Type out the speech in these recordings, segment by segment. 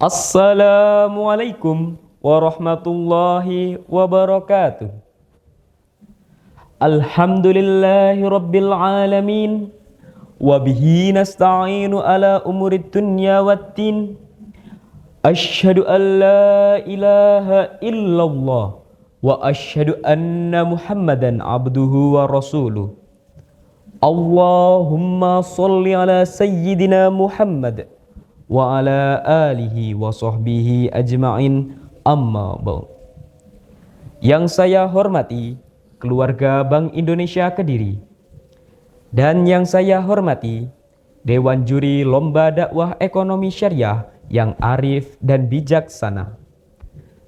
Assalamualaikum warahmatullahi wabarakatuh. Alhamdulillahi rabbil alamin. Wabihi nasta'inu ala umurid dunya waddin. Asyhadu an la ilaha illallah wa asyhadu anna Muhammadan abduhu wa rasuluh. Allahumma sholli ala sayyidina Muhammad wa ala alihi wa sahbihi ajma'in, amma ba'd. Yang saya hormati keluarga Bank Indonesia Kediri, dan yang saya hormati Dewan Juri Lomba Dakwah Ekonomi Syariah yang arif dan bijaksana,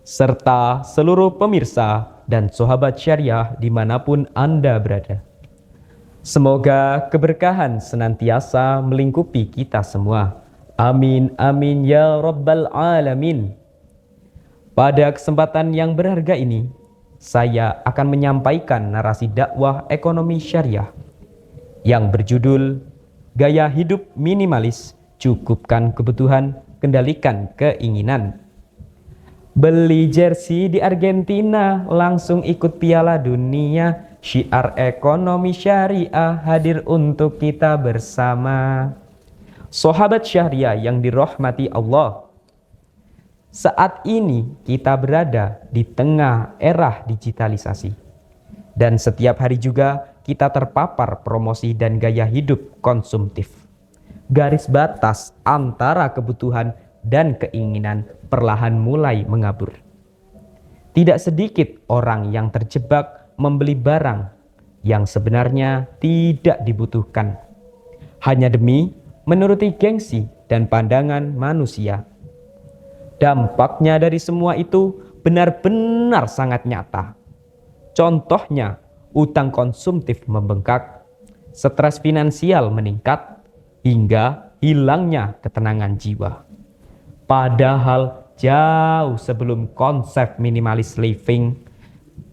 serta seluruh pemirsa dan sahabat syariah dimanapun Anda berada. Semoga keberkahan senantiasa melingkupi kita semua. Amin, amin, ya rabbal alamin. Pada kesempatan yang berharga ini, saya akan menyampaikan narasi dakwah ekonomi syariah yang berjudul Gaya Hidup Minimalis, Cukupkan Kebutuhan, Kendalikan Keinginan. Beli jersey di Argentina, langsung ikut Piala Dunia. Syiar ekonomi syariah hadir untuk kita bersama. Sahabat syariah yang dirahmati Allah, saat ini kita berada di tengah era digitalisasi, dan setiap hari juga kita terpapar promosi dan gaya hidup konsumtif. Garis batas antara kebutuhan dan keinginan perlahan mulai mengabur. Tidak sedikit orang yang terjebak membeli barang yang sebenarnya tidak dibutuhkan, hanya demi menuruti gengsi dan pandangan manusia. Dampaknya dari semua itu benar-benar sangat nyata. Contohnya, utang konsumtif membengkak, stres finansial meningkat, hingga hilangnya ketenangan jiwa. Padahal jauh sebelum konsep minimalis living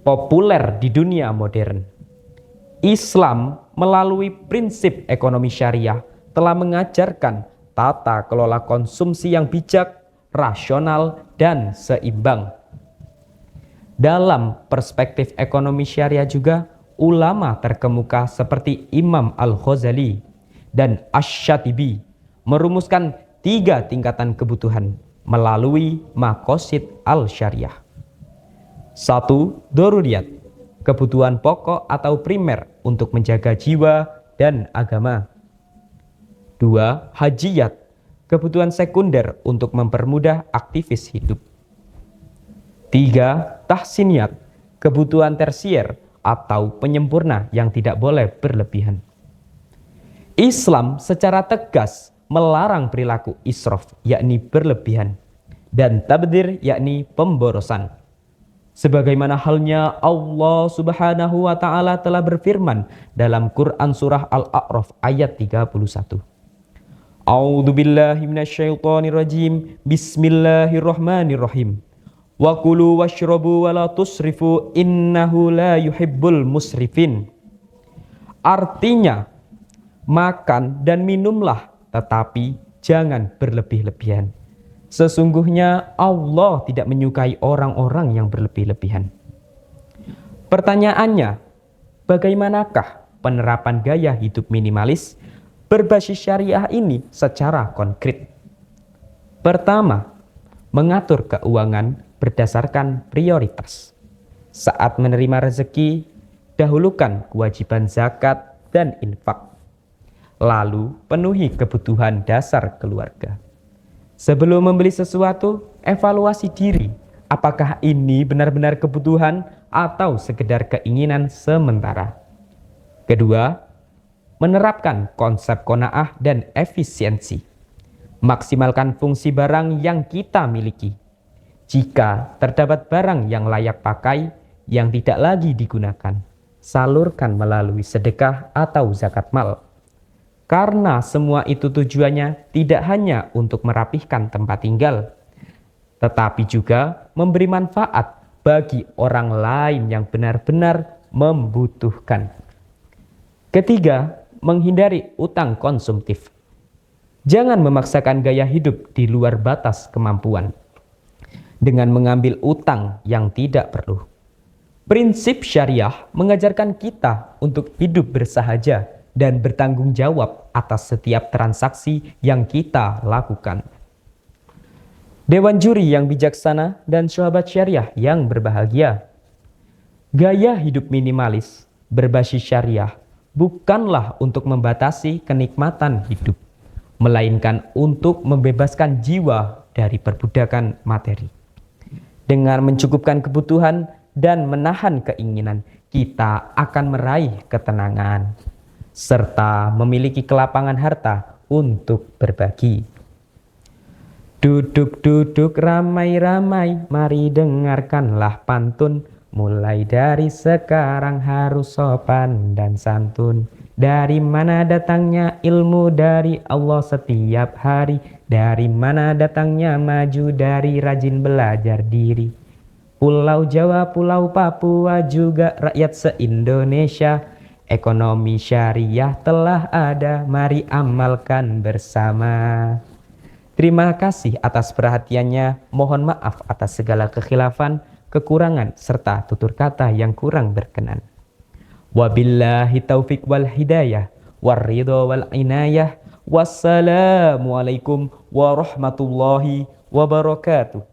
populer di dunia modern, Islam melalui prinsip ekonomi syariah telah mengajarkan tata kelola konsumsi yang bijak, rasional, dan seimbang. Dalam perspektif ekonomi syariah juga, ulama terkemuka seperti Imam Al-Ghazali dan Asy-Syatibi merumuskan 3 tingkatan kebutuhan melalui maqasid al-syariah. 1. Daruriyat, kebutuhan pokok atau primer untuk menjaga jiwa dan agama. 2. Hajiyat, kebutuhan sekunder untuk mempermudah aktivis hidup. 3. Tahsiniyat, kebutuhan tersier atau penyempurna yang tidak boleh berlebihan. Islam secara tegas melarang perilaku israf, yakni berlebihan, dan tabdzir, yakni pemborosan. Sebagaimana halnya Allah Subhanahu wa Ta'ala telah berfirman dalam Quran surah Al-A'raf ayat 31. A'udzu billahi minasyaitonir rajim. Bismillahirrahmanirrahim. Wa kulu washrabu wa la tusrifu innahu la yuhibbul musrifin. Artinya, makan dan minumlah, tetapi jangan berlebih-lebihan. Sesungguhnya Allah tidak menyukai orang-orang yang berlebih-lebihan. Pertanyaannya, bagaimanakah penerapan gaya hidup minimalis berbasis syariah ini secara konkret? Pertama, mengatur keuangan berdasarkan prioritas. Saat menerima rezeki, dahulukan kewajiban zakat dan infak. Lalu penuhi kebutuhan dasar keluarga. Sebelum membeli sesuatu, evaluasi diri. Apakah ini benar-benar kebutuhan atau sekedar keinginan sementara? Kedua, menerapkan konsep qanaah dan efisiensi. Maksimalkan fungsi barang yang kita miliki. Jika terdapat barang yang layak pakai yang tidak lagi digunakan, salurkan melalui sedekah atau zakat mal. Karena semua itu tujuannya tidak hanya untuk merapihkan tempat tinggal, tetapi juga memberi manfaat bagi orang lain yang benar-benar membutuhkan. Ketiga, menghindari utang konsumtif. Jangan memaksakan gaya hidup di luar batas kemampuan dengan mengambil utang yang tidak perlu. Prinsip syariah mengajarkan kita untuk hidup bersahaja dan bertanggung jawab atas setiap transaksi yang kita lakukan. Dewan juri yang bijaksana dan sahabat syariah yang berbahagia. Gaya hidup minimalis berbasis syariah bukanlah untuk membatasi kenikmatan hidup, melainkan untuk membebaskan jiwa dari perbudakan materi. Dengan mencukupkan kebutuhan dan menahan keinginan, kita akan meraih ketenangan, serta memiliki kelapangan harta untuk berbagi. Duduk-duduk ramai-ramai, mari dengarkanlah pantun. Mulai dari sekarang harus sopan dan santun. Dari mana datangnya ilmu? Dari Allah setiap hari. Dari mana datangnya maju? Dari rajin belajar diri. Pulau Jawa, Pulau Papua, juga rakyat se-Indonesia. Ekonomi syariah telah ada, mari amalkan bersama. Terima kasih atas perhatiannya. Mohon maaf atas segala kekhilafan, kekurangan, serta tutur kata yang kurang berkenan. Wabillahi taufiq wal hidayah, warridho wal inayah. Wassalamualaikum warahmatullahi wabarakatuh.